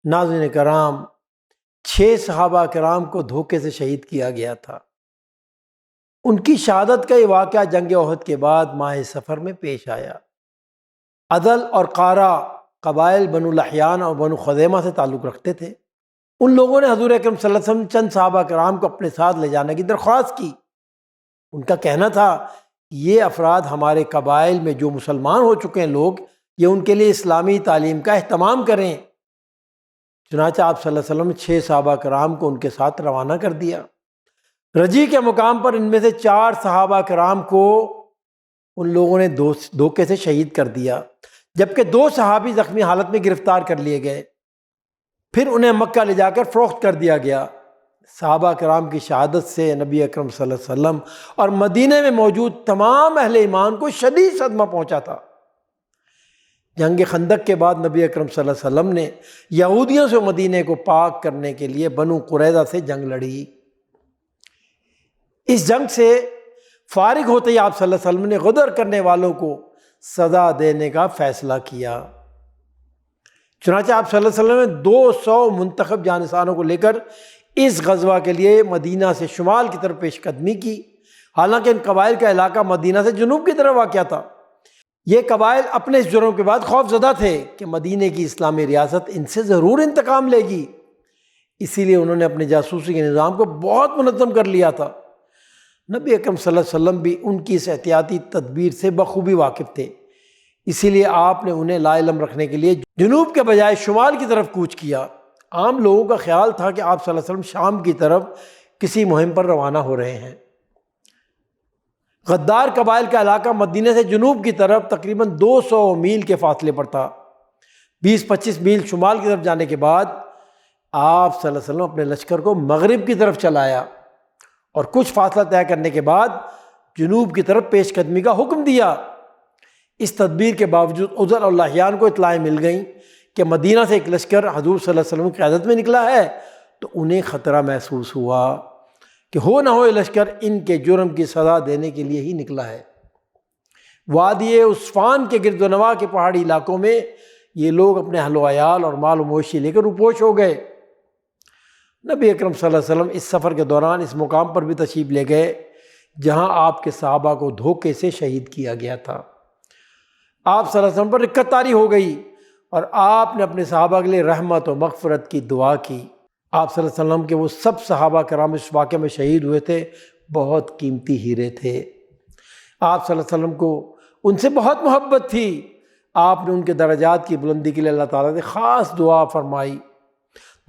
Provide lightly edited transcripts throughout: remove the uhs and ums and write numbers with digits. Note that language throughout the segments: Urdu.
ناظرین کرام، 6 صحابہ کرام کو دھوکے سے شہید کیا گیا تھا۔ ان کی شہادت کا یہ واقعہ جنگ احد کے بعد ماہ صفر میں پیش آیا۔ عدل اور قارہ قبائل بنو لحیان اور بنو خزیمہ سے تعلق رکھتے تھے۔ ان لوگوں نے حضور اکرم صلی اللہ علیہ وسلم چند صحابہ کرام کو اپنے ساتھ لے جانے کی درخواست کی۔ ان کا کہنا تھا کہ یہ افراد ہمارے قبائل میں جو مسلمان ہو چکے ہیں لوگ، یہ ان کے لیے اسلامی تعلیم کا اہتمام کریں۔ چنانچہ آپ صلی اللہ علیہ وسلم نے 6 صحابہ کرام کو ان کے ساتھ روانہ کر دیا۔ رجی کے مقام پر ان میں سے 4 صحابہ کرام کو ان لوگوں نے دھوکے سے شہید کر دیا، جبکہ 2 صحابی زخمی حالت میں گرفتار کر لیے گئے۔ پھر انہیں مکہ لے جا کر فروخت کر دیا گیا۔ صحابہ کرام کی شہادت سے نبی اکرم صلی اللہ علیہ وسلم اور مدینہ میں موجود تمام اہل ایمان کو شدید صدمہ پہنچا تھا۔ جنگ خندق کے بعد نبی اکرم صلی اللہ علیہ وسلم نے یہودیوں سے مدینہ کو پاک کرنے کے لیے بنو قریظہ سے جنگ لڑی۔ اس جنگ سے فارغ ہوتے ہی آپ صلی اللہ علیہ وسلم نے غدر کرنے والوں کو سزا دینے کا فیصلہ کیا۔ چنانچہ آپ صلی اللہ علیہ وسلم نے 200 منتخب جانشانوں کو لے کر اس غزوہ کے لیے مدینہ سے شمال کی طرف پیش قدمی کی۔ حالانکہ ان قبائل کا علاقہ مدینہ سے جنوب کی طرف واقع تھا۔ یہ قبائل اپنے اس جرم کے بعد خوف زدہ تھے کہ مدینہ کی اسلامی ریاست ان سے ضرور انتقام لے گی، اسی لیے انہوں نے اپنے جاسوسی کے نظام کو بہت منظم کر لیا تھا۔ نبی اکرم صلی اللہ علیہ وسلم بھی ان کی اس احتیاطی تدبیر سے بخوبی واقف تھے، اسی لیے آپ نے انہیں لا علم رکھنے کے لیے جنوب کے بجائے شمال کی طرف کوچ کیا۔ عام لوگوں کا خیال تھا کہ آپ صلی اللہ علیہ وسلم شام کی طرف کسی مہم پر روانہ ہو رہے ہیں۔ غدار قبائل کا علاقہ مدینہ سے جنوب کی طرف تقریباً 200 میل کے فاصلے پر تھا۔ 20-25 میل شمال کی طرف جانے کے بعد آپ صلی اللہ علیہ وسلم اپنے لشکر کو مغرب کی طرف چلایا اور کچھ فاصلہ طے کرنے کے بعد جنوب کی طرف پیش قدمی کا حکم دیا۔ اس تدبیر کے باوجود عذر اور لحیان کو اطلاعیں مل گئیں کہ مدینہ سے ایک لشکر حضور صلی اللہ علیہ وسلم کی قیادت میں نکلا ہے، تو انہیں خطرہ محسوس ہوا کہ ہو نہ ہو یہ لشکر ان کے جرم کی سزا دینے کے لیے ہی نکلا ہے۔ وادی عصفان کے گرد و نواح کے پہاڑی علاقوں میں یہ لوگ اپنے اہل و عیال اور مال و مویشی لے کر روپوش ہو گئے۔ نبی اکرم صلی اللہ علیہ وسلم اس سفر کے دوران اس مقام پر بھی تشریف لے گئے جہاں آپ کے صحابہ کو دھوکے سے شہید کیا گیا تھا۔ آپ صلی اللہ علیہ وسلم پر رکت طاری ہو گئی اور آپ نے اپنے صحابہ کے لیے رحمت و مغفرت کی دعا کی۔ آپ صلی اللہ علیہ وسلم کے وہ سب صحابہ کرام اس واقعے میں شہید ہوئے تھے، بہت قیمتی ہیرے تھے۔ آپ صلی اللہ علیہ وسلم کو ان سے بہت محبت تھی۔ آپ نے ان کے درجات کی بلندی کے لیے اللہ تعالیٰ سے خاص دعا فرمائی۔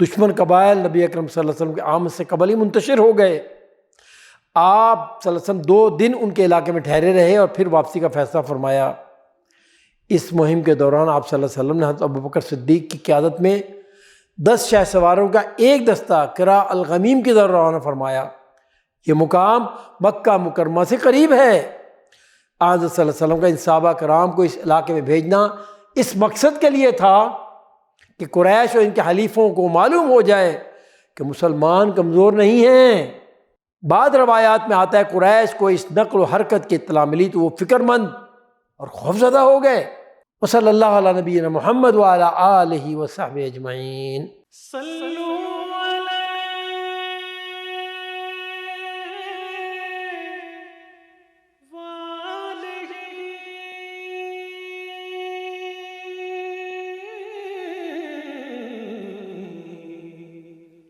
دشمن قبائل نبی اکرم صلی اللہ علیہ وسلم کے آمد سے قبل ہی منتشر ہو گئے۔ آپ صلی اللہ علیہ وسلم 2 دن ان کے علاقے میں ٹھہرے رہے اور پھر واپسی کا فیصلہ فرمایا۔ اس مہم کے دوران آپ صلی اللہ علیہ وسلم نے حضرت ابوبکر صدیق کی قیادت میں 10 شہ سواروں کا ایک دستہ قرا الغمیم کی طرف روانہ فرمایا۔ یہ مقام مکہ مکرمہ سے قریب ہے۔ حضرت صلی اللہ علیہ وسلم کا ان صحابہ کرام کو اس علاقے میں بھیجنا اس مقصد کے لیے تھا کہ قریش اور ان کے حلیفوں کو معلوم ہو جائے کہ مسلمان کمزور نہیں ہیں۔ بعض روایات میں آتا ہے قریش کو اس نقل و حرکت کی اطلاع ملی تو وہ فکر مند اور خوفزدہ ہو گئے۔ وصلی اللہ علی نبینا محمد وعلی آلہ وصحبہ اجمعین۔